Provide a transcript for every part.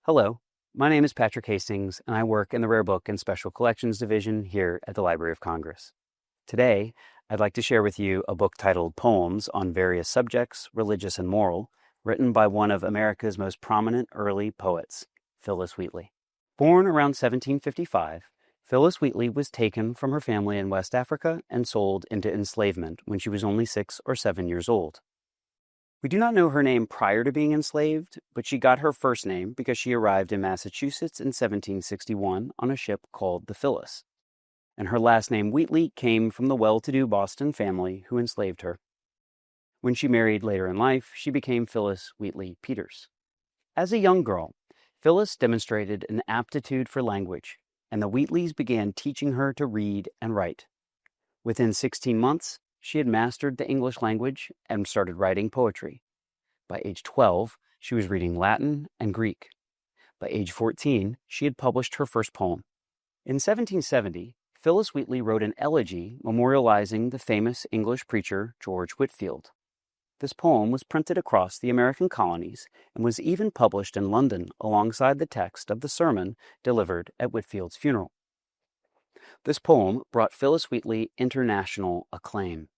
Hello, my name is Patrick Hastings, and I work in the Rare Book and Special Collections Division here at the Library of Congress. Today, I'd like to share with you a book titled Poems on Various Subjects, Religious and Moral, written by one of America's most prominent early poets, Phillis Wheatley. Born around 1755, Phillis Wheatley was taken from her family in West Africa and sold into enslavement when she was only 6 or 7 years old. We do not know her name prior to being enslaved, but she got her first name because she arrived in Massachusetts in 1761 on a ship called the Phyllis. And her last name, Wheatley, came from the well-to-do Boston family who enslaved her. When she married later in life, she became Phillis Wheatley Peters. As a young girl, Phillis demonstrated an aptitude for language, and the Wheatleys began teaching her to read and write. Within 16 months, she had mastered the English language and started writing poetry. By age 12, she was reading Latin and Greek. By age 14, she had published her first poem. In 1770, Phillis Wheatley wrote an elegy memorializing the famous English preacher George Whitefield. This poem was printed across the American colonies and was even published in London alongside the text of the sermon delivered at Whitefield's funeral. This poem brought Phillis Wheatley international acclaim.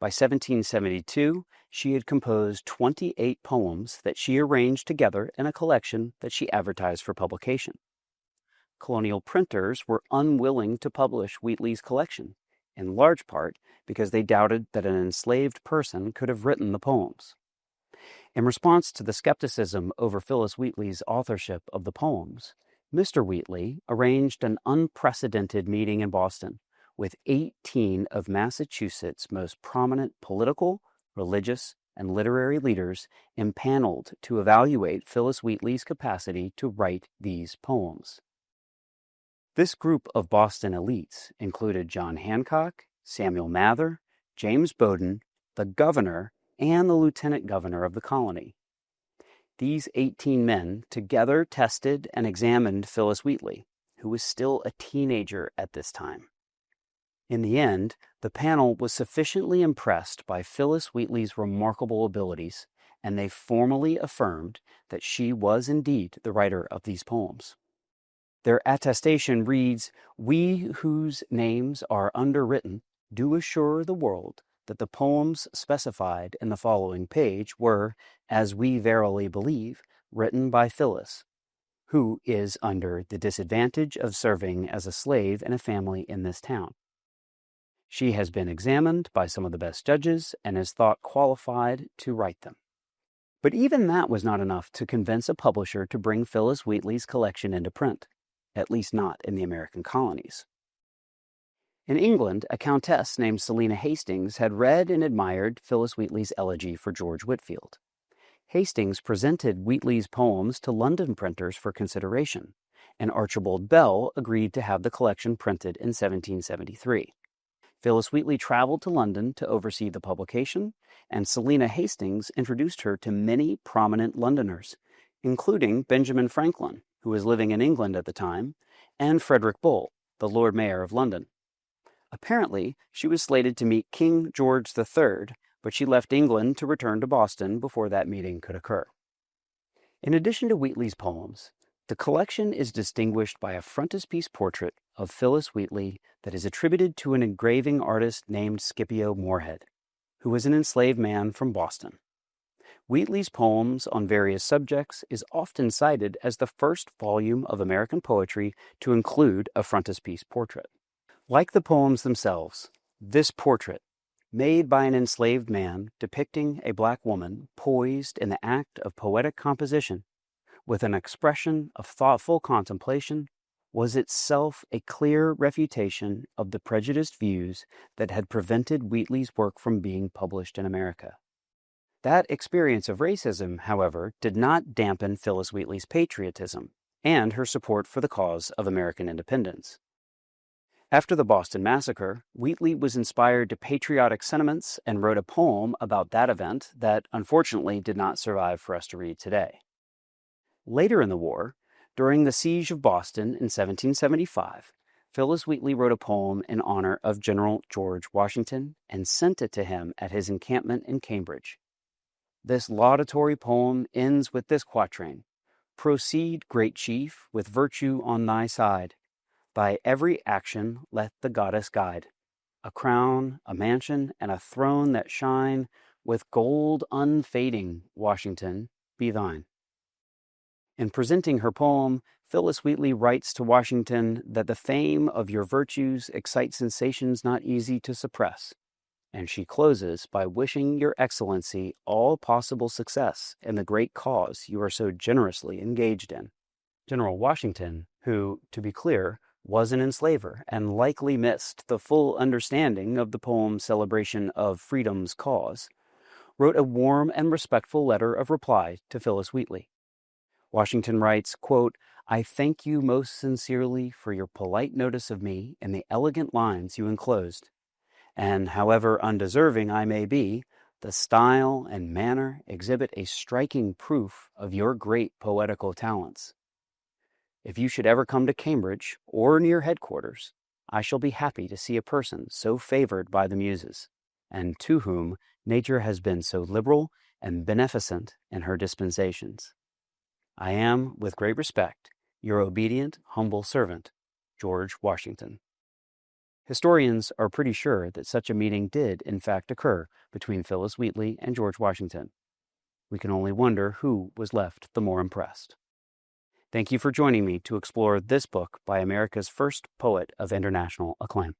By 1772, she had composed 28 poems that she arranged together in a collection that she advertised for publication. Colonial printers were unwilling to publish Wheatley's collection, in large part because they doubted that an enslaved person could have written the poems. In response to the skepticism over Phillis Wheatley's authorship of the poems, Mr. Wheatley arranged an unprecedented meeting in Boston with 18 of Massachusetts' most prominent political, religious, and literary leaders impaneled to evaluate Phillis Wheatley's capacity to write these poems. This group of Boston elites included John Hancock, Samuel Mather, James Bowdoin, the governor, and the lieutenant governor of the colony. These 18 men together tested and examined Phillis Wheatley, who was still a teenager at this time. In the end, the panel was sufficiently impressed by Phillis Wheatley's remarkable abilities, and they formally affirmed that she was indeed the writer of these poems. Their attestation reads, "We whose names are underwritten do assure the world that the poems specified in the following page were, as we verily believe, written by Phillis, who is under the disadvantage of serving as a slave in a family in this town. She has been examined by some of the best judges and is thought qualified to write them." But even that was not enough to convince a publisher to bring Phillis Wheatley's collection into print, at least not in the American colonies. In England, a countess named Selina Hastings had read and admired Phillis Wheatley's elegy for George Whitefield. Hastings presented Wheatley's poems to London printers for consideration, and Archibald Bell agreed to have the collection printed in 1773. Phillis Wheatley traveled to London to oversee the publication, and Selina Hastings introduced her to many prominent Londoners, including Benjamin Franklin, who was living in England at the time, and Frederick Bull, the Lord Mayor of London. Apparently, she was slated to meet King George III, but she left England to return to Boston before that meeting could occur. In addition to Wheatley's poems, the collection is distinguished by a frontispiece portrait of Phillis Wheatley that is attributed to an engraving artist named Scipio Moorhead, who was an enslaved man from Boston. Wheatley's Poems on Various Subjects is often cited as the first volume of American poetry to include a frontispiece portrait. Like the poems themselves, this portrait, made by an enslaved man depicting a black woman poised in the act of poetic composition, with an expression of thoughtful contemplation, was itself a clear refutation of the prejudiced views that had prevented Wheatley's work from being published in America. That experience of racism, however, did not dampen Phillis Wheatley's patriotism and her support for the cause of American independence. After the Boston Massacre, Wheatley was inspired to patriotic sentiments and wrote a poem about that event that unfortunately did not survive for us to read today. Later in the war, during the siege of Boston in 1775, Phillis Wheatley wrote a poem in honor of General George Washington and sent it to him at his encampment in Cambridge. This laudatory poem ends with this quatrain: Proceed, great chief, with virtue on thy side. Thy every action let the goddess guide. A crown, a mansion, and a throne that shine with gold unfading, Washington, be thine. In presenting her poem, Phillis Wheatley writes to Washington that the fame of your virtues excites sensations not easy to suppress, and she closes by wishing your excellency all possible success in the great cause you are so generously engaged in. General Washington, who, to be clear, was an enslaver and likely missed the full understanding of the poem's celebration of freedom's cause, wrote a warm and respectful letter of reply to Phillis Wheatley. Washington writes, quote, I thank you most sincerely for your polite notice of me and the elegant lines you enclosed. And however undeserving I may be, the style and manner exhibit a striking proof of your great poetical talents. If you should ever come to Cambridge or near headquarters, I shall be happy to see a person so favored by the Muses, and to whom nature has been so liberal and beneficent in her dispensations. I am, with great respect, your obedient, humble servant, George Washington. Historians are pretty sure that such a meeting did, in fact, occur between Phillis Wheatley and George Washington. We can only wonder who was left the more impressed. Thank you for joining me to explore this book by America's first poet of international acclaim.